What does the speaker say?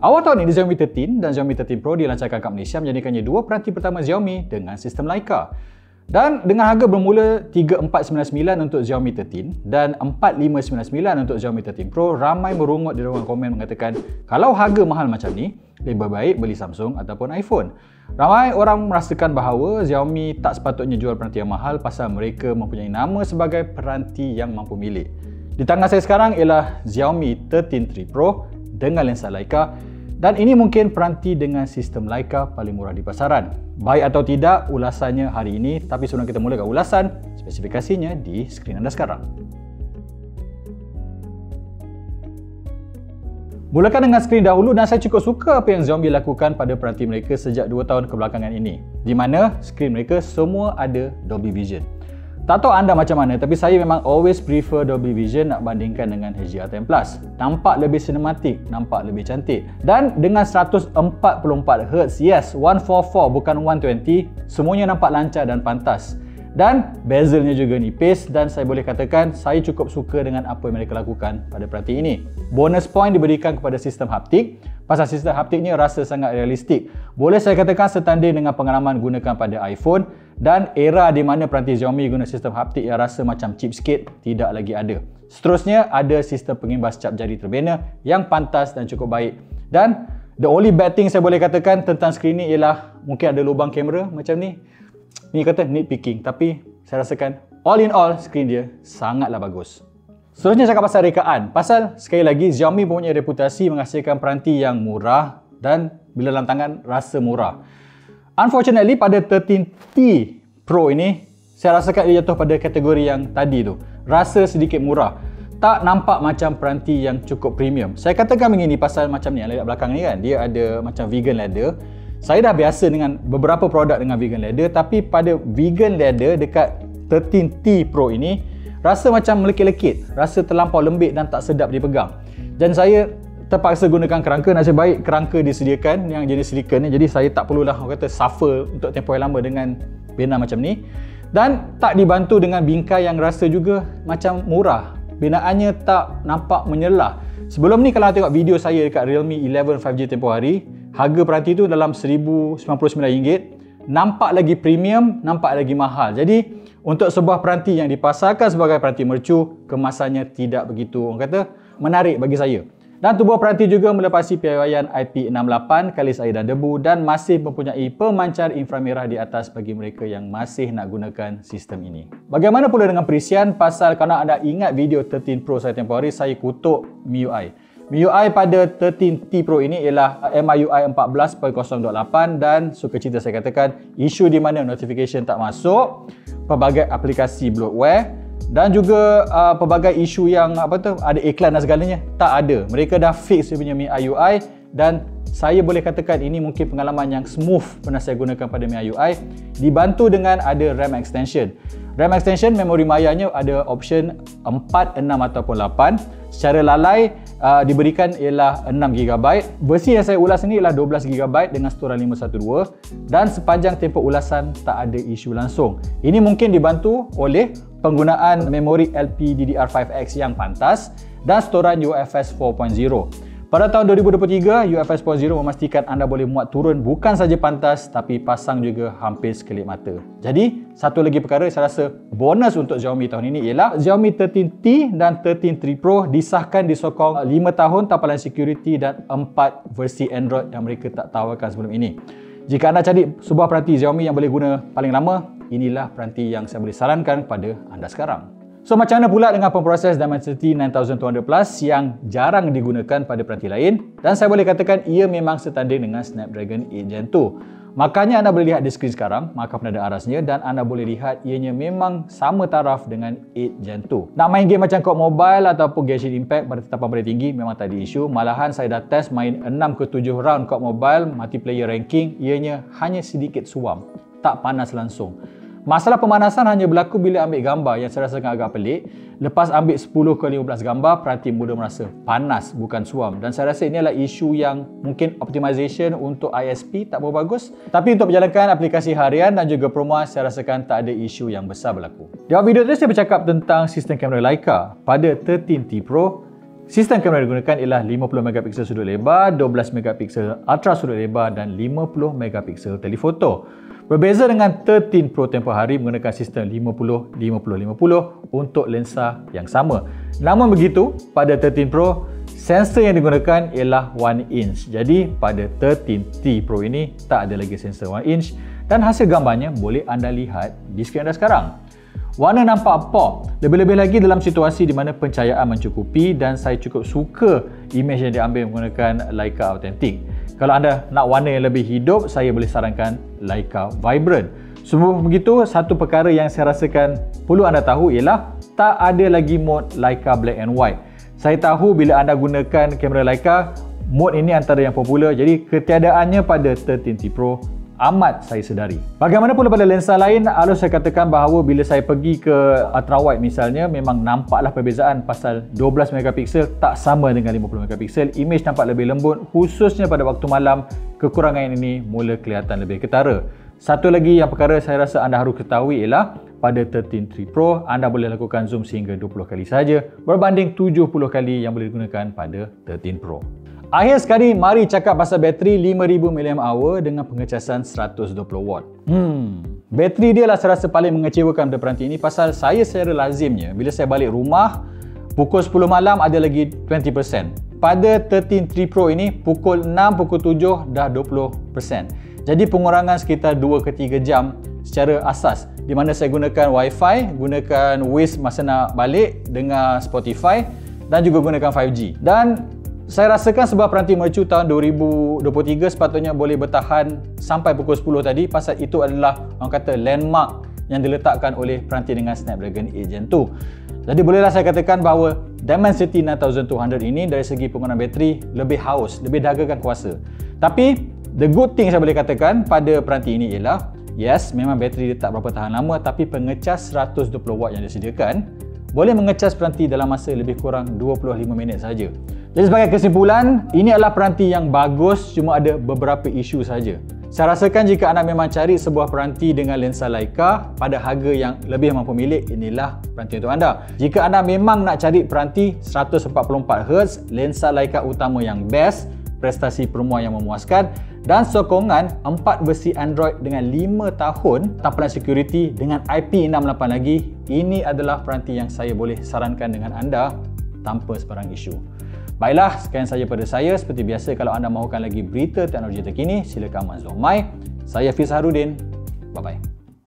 Awal tahun ini Xiaomi 13 dan Xiaomi 13 Pro dilancarkan kat Malaysia, menjadikannya dua peranti pertama Xiaomi dengan sistem Leica. Dan dengan harga bermula 3499 untuk Xiaomi 13 dan 4599 untuk Xiaomi 13 Pro, ramai merungut di ruang komen mengatakan kalau harga mahal macam ni, lebih baik beli Samsung ataupun iPhone. Ramai orang merasakan bahawa Xiaomi tak sepatutnya jual peranti yang mahal pasal mereka mempunyai nama sebagai peranti yang mampu milik. Di tangan saya sekarang ialah Xiaomi 13 III Pro dengan lensa Leica, dan ini mungkin peranti dengan sistem Leica paling murah di pasaran. Baik atau tidak ulasannya hari ini, tapi sebelum kita mulakan ulasan, spesifikasinya di skrin anda sekarang. Mulakan dengan skrin dahulu, dan saya cukup suka apa yang Xiaomi lakukan pada peranti mereka sejak 2 tahun kebelakangan ini, di mana skrin mereka semua ada Dolby Vision. Tak tahu anda macam mana, tapi saya memang always prefer Dolby Vision nak bandingkan dengan HDR10+. Nampak lebih sinematik, nampak lebih cantik. Dan dengan 144Hz, yes, 144 bukan 120, semuanya nampak lancar dan pantas. Dan bezelnya juga nipis, dan saya boleh katakan saya cukup suka dengan apa yang mereka lakukan pada peranti ini. Bonus point diberikan kepada sistem haptik, pasal sistem haptiknya rasa sangat realistik. Boleh saya katakan setanding dengan pengalaman gunakan pada iPhone, dan era di mana peranti Xiaomi guna sistem haptik yang rasa macam cheapskate tidak lagi ada. Seterusnya ada sistem pengimbas cap jari terbina yang pantas dan cukup baik. Dan the only bad thing saya boleh katakan tentang skrin ni ialah mungkin ada lubang kamera macam ni. Ni kata nitpicking, tapi saya rasakan all in all skrin dia sangatlah bagus. Seterusnya cakap pasal rekaan. Pasal sekali lagi Xiaomi punya reputasi menghasilkan peranti yang murah dan bila dalam tangan rasa murah. Unfortunately pada 13T Pro ini saya rasakan dia jatuh pada kategori yang tadi tu. Rasa sedikit murah. Tak nampak macam peranti yang cukup premium. Saya katakan begini pasal macam ni yang lihat belakang ni kan, dia ada macam vegan leather. Saya dah biasa dengan beberapa produk dengan vegan leather, tapi pada vegan leather dekat 13T Pro ini rasa macam melekit-lekit, rasa terlampau lembik dan tak sedap dipegang. Dan saya terpaksa gunakan kerangka. Nasib baik kerangka disediakan yang jenis silikon ni, jadi saya tak perlulah orang kata suffer untuk tempoh yang lama dengan bena macam ni. Dan tak dibantu dengan bingkai yang rasa juga macam murah. Binaannya tak nampak menyelah. Sebelum ni kalau tengok video saya dekat Realme 11 5G tempoh hari, harga peranti tu dalam RM1099. Nampak lagi premium, nampak lagi mahal. Jadi untuk sebuah peranti yang dipasarkan sebagai peranti mercu, kemasannya tidak begitu orang kata menarik bagi saya. Dan tubuh peranti juga melepasi piawaian IP68, kalis air dan debu, dan masih mempunyai pemancar inframerah di atas bagi mereka yang masih nak gunakan sistem ini. Bagaimana pula dengan perisian? Pasal kalau anda ingat video 13 Pro saya tempoh hari, saya kutuk MIUI. MIUI pada 13T Pro ini ialah MIUI 14.0.8, dan suka cerita saya katakan isu di mana notification tak masuk, pelbagai aplikasi bloatware, dan juga pelbagai isu yang ada iklan dan segalanya tak ada. Mereka dah fix dia punya MIUI, dan saya boleh katakan ini mungkin pengalaman yang smooth pernah saya gunakan pada MIUI, dibantu dengan ada RAM extension. RAM extension, memori mayanya ada option 4, 6 ataupun 8. Secara lalai diberikan ialah 6GB. Versi yang saya ulas ini ialah 12GB dengan storan 512, dan sepanjang tempoh ulasan tak ada isu langsung. Ini mungkin dibantu oleh penggunaan memori LPDDR5X yang pantas dan storan UFS 4.0. Pada tahun 2023, UFS 4.0 memastikan anda boleh muat turun bukan saja pantas tapi pasang juga hampir sekelip mata. Jadi, satu lagi perkara saya rasa bonus untuk Xiaomi tahun ini ialah Xiaomi 13T dan 13 III Pro disahkan disokong 5 tahun tampalan security dan 4 versi Android yang mereka tak tawarkan sebelum ini. Jika anda cari sebuah peranti Xiaomi yang boleh guna paling lama, inilah peranti yang saya boleh sarankan kepada anda sekarang. So macam mana pula dengan pemproses Dimensity 9200 Plus yang jarang digunakan pada peranti lain, dan saya boleh katakan ia memang setanding dengan Snapdragon 8 Gen 2. Makanya anda boleh lihat di skrin sekarang, markah penanda arasnya, dan anda boleh lihat ianya memang sama taraf dengan 8 Gen 2. Nak main game macam COD Mobile ataupun Genshin Impact pada tetapan paling tinggi memang tak ada isu. Malahan saya dah test main 6 ke 7 round COD Mobile multiplayer ranking, ianya hanya sedikit suam, tak panas langsung. Masalah pemanasan hanya berlaku bila ambil gambar yang saya rasakan agak pelik. Lepas ambil 10 ke 15 gambar, peranti mula merasa panas bukan suam. Dan saya rasa ini adalah isu yang mungkin optimization untuk ISP tak berapa bagus. Tapi untuk menjalankan aplikasi harian dan juga promo, saya rasakan tak ada isu yang besar berlaku. Di awal video ini saya bercakap tentang sistem kamera Leica. Pada 13T Pro, Sistem kamera yang digunakan ialah 50 megapiksel sudut lebar, 12 megapiksel ultra sudut lebar dan 50 megapiksel telefoto. Berbeza dengan 13 Pro tempoh hari menggunakan sistem 50-50-50 untuk lensa yang sama. Namun begitu, pada 13 Pro, sensor yang digunakan ialah 1 inch. Jadi pada 13T Pro ini tak ada lagi sensor 1 inch dan hasil gambarnya boleh anda lihat di skrin anda sekarang. Warna nampak pop, lebih-lebih lagi dalam situasi di mana pencahayaan mencukupi dan saya cukup suka imej yang diambil menggunakan Leica Authentic. Kalau anda nak warna yang lebih hidup, saya boleh sarankan Leica Vibrant. Semua begitu, satu perkara yang saya rasakan perlu anda tahu ialah tak ada lagi mod Leica Black and White. Saya tahu bila anda gunakan kamera Leica, mod ini antara yang popular, jadi ketiadaannya pada 13T Pro amat saya sedari. Bagaimanapun pada lensa lain, harus saya katakan bahawa bila saya pergi ke ultra wide misalnya, memang nampaklah perbezaan pasal 12 megapiksel tak sama dengan 50 megapiksel. Imej nampak lebih lembut, khususnya pada waktu malam. Kekurangan ini mula kelihatan lebih ketara. Satu lagi yang perkara saya rasa anda harus ketahui ialah pada 13T Pro anda boleh lakukan zoom sehingga 20 kali saja berbanding 70 kali yang boleh digunakan pada 13 Pro. Akhir sekali, mari cakap pasal bateri 5000 mAh dengan pengecasan 120 watt. Bateri dia lah saya rasa paling mengecewakan pada peranti ini pasal saya secara lazimnya bila saya balik rumah pukul 10 malam ada lagi 20%. Pada 13T Pro ini pukul 6, pukul 7 dah 20%. Jadi pengurangan sekitar 2 ke 3 jam secara asas di mana saya gunakan Wi-Fi, gunakan Waze masa nak balik, dengar Spotify dan juga gunakan 5G. Dan saya rasakan sebuah peranti mercu tahun 2023 sepatutnya boleh bertahan sampai pukul 10 tadi pasal itu adalah orang kata landmark yang diletakkan oleh peranti dengan Snapdragon 8 Gen 2. Jadi bolehlah saya katakan bahawa Dimensity 9200 ini dari segi penggunaan bateri lebih haus, lebih dahagakan kuasa. Tapi the good thing saya boleh katakan pada peranti ini ialah yes, memang bateri dia tak berapa tahan lama tapi pengecas 120 watt yang disediakan boleh mengecas peranti dalam masa lebih kurang 25 minit saja. Jadi sebagai kesimpulan, ini adalah peranti yang bagus, cuma ada beberapa isu saja. Saya rasakan jika anda memang cari sebuah peranti dengan lensa Leica pada harga yang lebih mampu milik, inilah peranti untuk anda. Jika anda memang nak cari peranti 144Hz, lensa Leica utama yang best, prestasi permuaan yang memuaskan dan sokongan 4 versi Android dengan 5 tahun tampilan security dengan IP68 lagi, ini adalah peranti yang saya boleh sarankan dengan anda tanpa sebarang isu. Baiklah, sekian saja pada saya. Seperti biasa, kalau anda mahukan lagi berita teknologi terkini, silakan masuk my. Saya Fiz Harudin. Bye-bye.